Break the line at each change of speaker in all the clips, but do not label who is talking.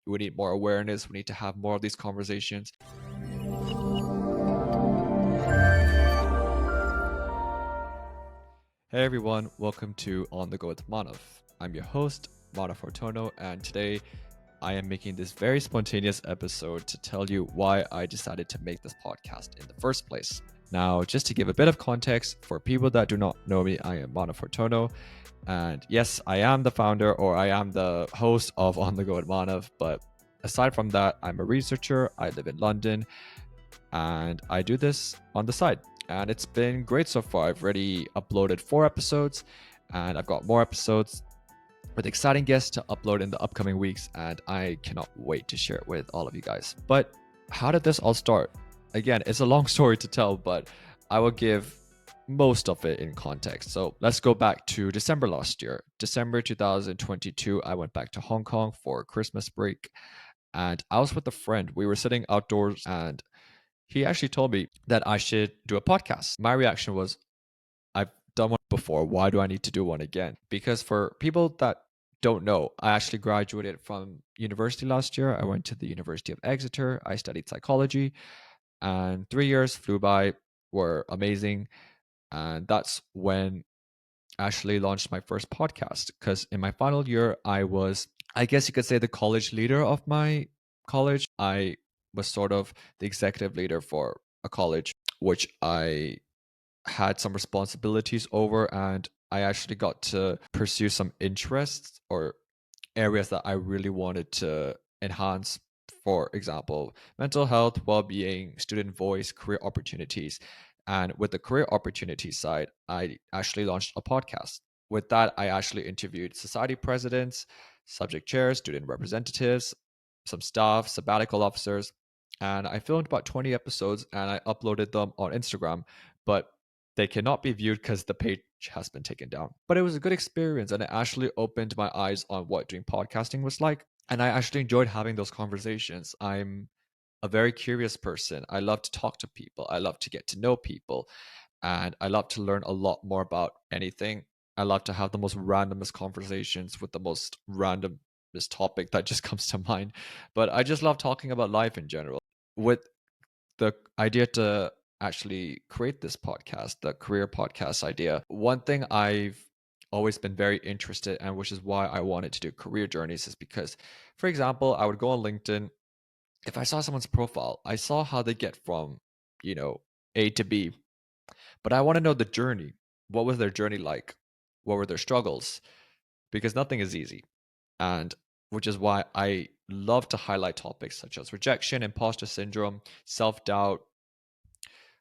we need more awareness. We need to have more of these conversations. Hey everyone, welcome to On the Go with Manav. I'm your host, Manav Fortono, and today I am making this very spontaneous episode to tell you why I decided to make this podcast in the first place. Now, just to give a bit of context for people that do not know me, I am Manav Fortono, and yes, I am the founder or I am the host of On the Go with Manav, but aside from that, I'm a researcher, I live in London, and I do this on the side. And it's been great so far. I've already uploaded 4 episodes, and I've got more episodes with exciting guests to upload in the upcoming weeks, and I cannot wait to share it with all of you guys. But how did this all start? Again, it's a long story to tell, but I will give most of it in context. So let's go back to December last year. December 2022, I went back to Hong Kong for Christmas break, and I was with a friend. We were sitting outdoors, and he actually told me that I should do a podcast. My reaction was, I've done one before. Why do I need to do one again? Because for people that don't know, I actually graduated from university last year. I went to the University of Exeter. I studied psychology, and 3 years flew by, were amazing. And that's when I actually launched my first podcast. Because in my final year, I was, I guess you could say, the college leader of my college. I was sort of the executive leader for a college, which I had some responsibilities over, and I actually got to pursue some interests or areas that I really wanted to enhance. For example, mental health, well-being, student voice, career opportunities. And with the career opportunities side, I actually launched a podcast. With that, I actually interviewed society presidents, subject chairs, student representatives, some staff, sabbatical officers, and I filmed about 20 episodes and I uploaded them on Instagram, but they cannot be viewed because the page has been taken down. But it was a good experience, and it actually opened my eyes on what doing podcasting was like. And I actually enjoyed having those conversations. I'm a very curious person. I love to talk to people. I love to get to know people. And I love to learn a lot more about anything. I love to have the most randomest conversations with the most randomest topic that just comes to mind. But I just love talking about life in general. With the idea to actually create this podcast, the career podcast idea, one thing I've always been very interested in, which is why I wanted to do career journeys, is because, for example, I would go on LinkedIn. If I saw someone's profile, I saw how they get from, you know, A to B, but I want to know the journey. What was their journey like? What were their struggles? Because nothing is easy. And which is why I love to highlight topics such as rejection, imposter syndrome, self doubt,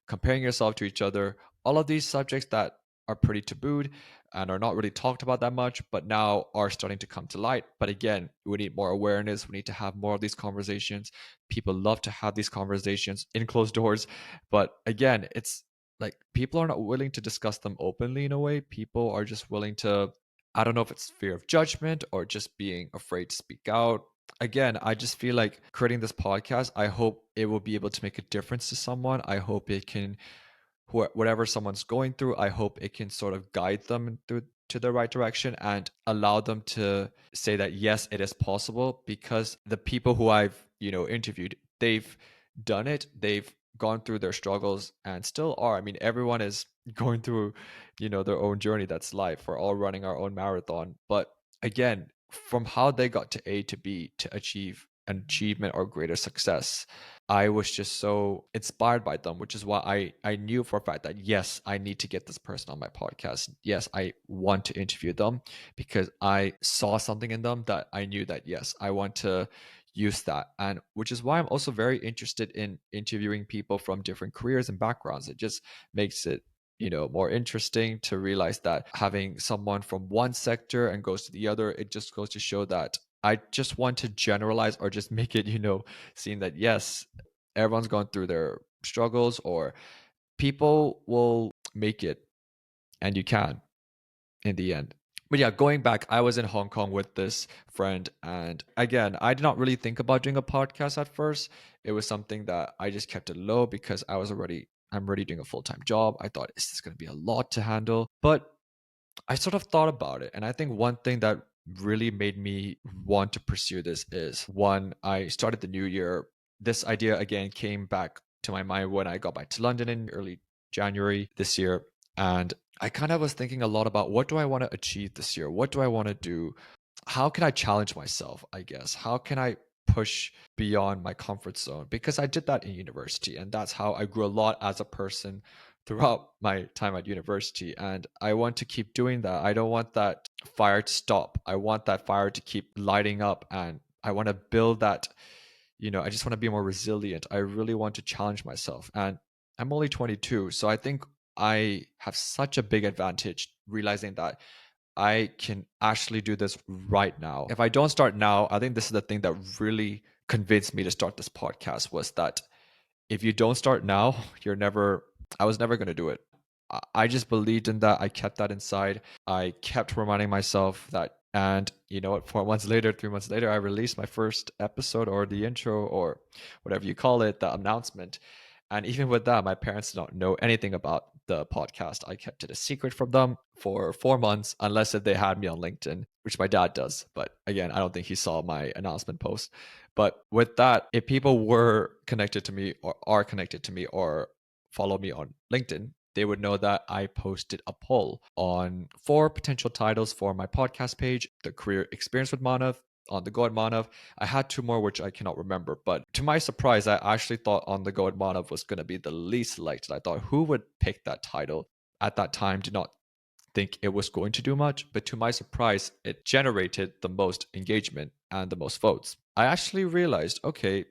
comparing yourself to each other, all of these subjects that are pretty tabooed and are not really talked about that much, but now are starting to come to light. But again, we need more awareness. We need to have more of these conversations. People love to have these conversations in closed doors. But again, it's like people are not willing to discuss them openly in a way. People are just willing to, I don't know if it's fear of judgment or just being afraid to speak out. Again, I just feel like creating this podcast, I hope it will be able to make a difference to someone. I hope it can, whatever someone's going through, I hope it can sort of guide them through to the right direction and allow them to say that yes, it is possible, because the people who I've, interviewed, they've done it. They've gone through their struggles and still are. I mean, everyone is going through, their own journey. That's life. We're all running our own marathon. But again, from how they got to A to B to achieve an achievement or greater success, I was just so inspired by them, which is why I knew for a fact that yes, I need to get this person on my podcast. Yes, I want to interview them because I saw something in them that I knew that yes, I want to use that. And which is why I'm also very interested in interviewing people from different careers and backgrounds. It just makes it more interesting to realize that having someone from one sector and goes to the other, it just goes to show that I just want to generalize or just make it, seem that yes, everyone's gone through their struggles, or people will make it, and you can in the end. But yeah, going back, I was in Hong Kong with this friend, and again, I did not really think about doing a podcast at first. It was something that I just kept it low because I'm already doing a full-time job. I thought, is this going to be a lot to handle? But I sort of thought about it, and I think one thing that really made me want to pursue this is one, I started the new year. This idea again came back to my mind when I got back to London in early January this year. And I kind of was thinking a lot about what do I want to achieve this year? What do I want to do? How can I challenge myself, I guess? How can I push beyond my comfort zone? Because I did that in university, and that's how I grew a lot as a person throughout my time at university. And I want to keep doing that. I don't want that fire to stop. I want that fire to keep lighting up, and I want to build that. I just want to be more resilient. I really want to challenge myself. And I'm only 22, so I think I have such a big advantage realizing that I can actually do this right now. If I don't start now, I think this is the thing that really convinced me to start this podcast was that if you don't start now, I was never going to do it. I just believed in that. I kept that inside. I kept reminding myself that, and you know what, 4 months later, 3 months later, I released my first episode or the intro or whatever you call it, the announcement. And even with that, my parents did not know anything about the podcast. I kept it a secret from them for 4 months, unless if they had me on LinkedIn, which my dad does. But again, I don't think he saw my announcement post. But with that, if people were connected to me or are connected to me or follow me on LinkedIn, they would know that I posted a poll on 4 potential titles for my podcast page: the career experience with Manav, on the go at Manav. I had 2 more, which I cannot remember. But to my surprise, I actually thought on the go at Manav was going to be the least selected. I thought, who would pick that title? At that time, did not think it was going to do much. But to my surprise, it generated the most engagement and the most votes. I actually realized, okay,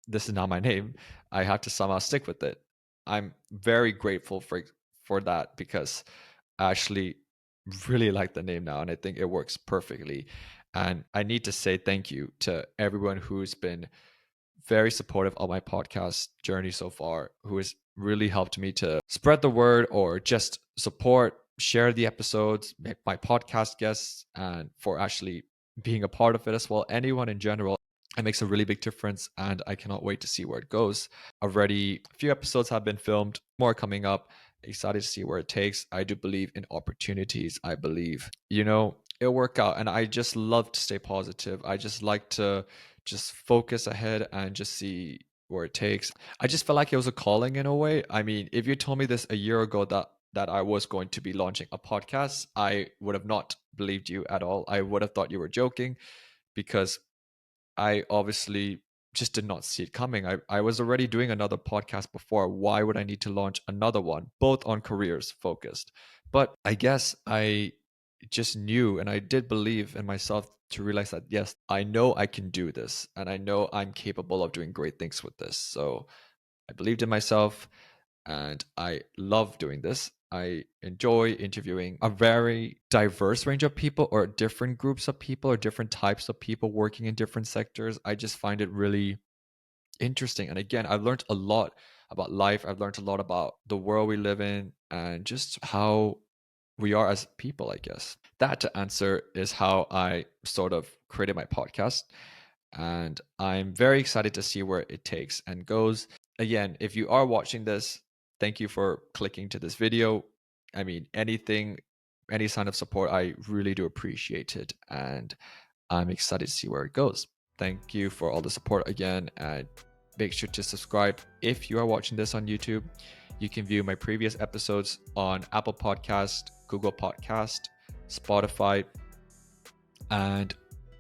this is not my name. I have to somehow stick with it. I'm very grateful for that because I actually really like the name now and I think it works perfectly. And I need to say thank you to everyone who's been very supportive of my podcast journey so far, who has really helped me to spread the word or just support, share the episodes, my podcast guests, and for actually being a part of it as well. Anyone in general, it makes a really big difference, and I cannot wait to see where it goes. Already, a few episodes have been filmed, more coming up. Excited to see where it takes. I do believe in opportunities. I believe, it'll work out. And I just love to stay positive. I just like to just focus ahead and just see where it takes. I just felt like it was a calling in a way. I mean, if you told me this a year ago that I was going to be launching a podcast, I would have not believed you at all. I would have thought you were joking because I obviously just did not see it coming. I was already doing another podcast before. Why would I need to launch another one, both on careers focused? But I guess I just knew and I did believe in myself to realize that, yes, I know I can do this and I know I'm capable of doing great things with this. So I believed in myself and I love doing this. I enjoy interviewing a very diverse range of people or different groups of people or different types of people working in different sectors. I just find it really interesting. And again, I've learned a lot about life. I've learned a lot about the world we live in and just how we are as people, I guess. That to answer is how I sort of created my podcast. And I'm very excited to see where it takes and goes. Again, if you are watching this, thank you for clicking to this video. I mean, any sign of support, I really do appreciate it. And I'm excited to see where it goes. Thank you for all the support again. And make sure to subscribe if you are watching this on YouTube. You can view my previous episodes on Apple Podcast, Google Podcast, Spotify, and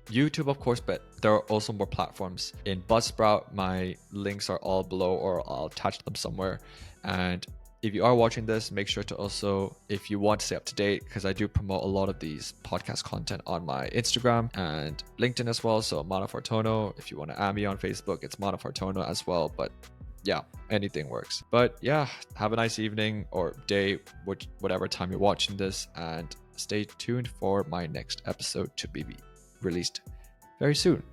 YouTube, of course, but there are also more platforms. In Buzzsprout, my links are all below or I'll attach them somewhere. And if you are watching this, make sure to also, if you want to stay up to date, because I do promote a lot of these podcast content on my Instagram and LinkedIn as well. So Manav Fortono, if you want to add me on Facebook, it's Manav Fortono as well. But yeah, anything works. But yeah, have a nice evening or day, whatever time you're watching this, and stay tuned for my next episode to be released very soon.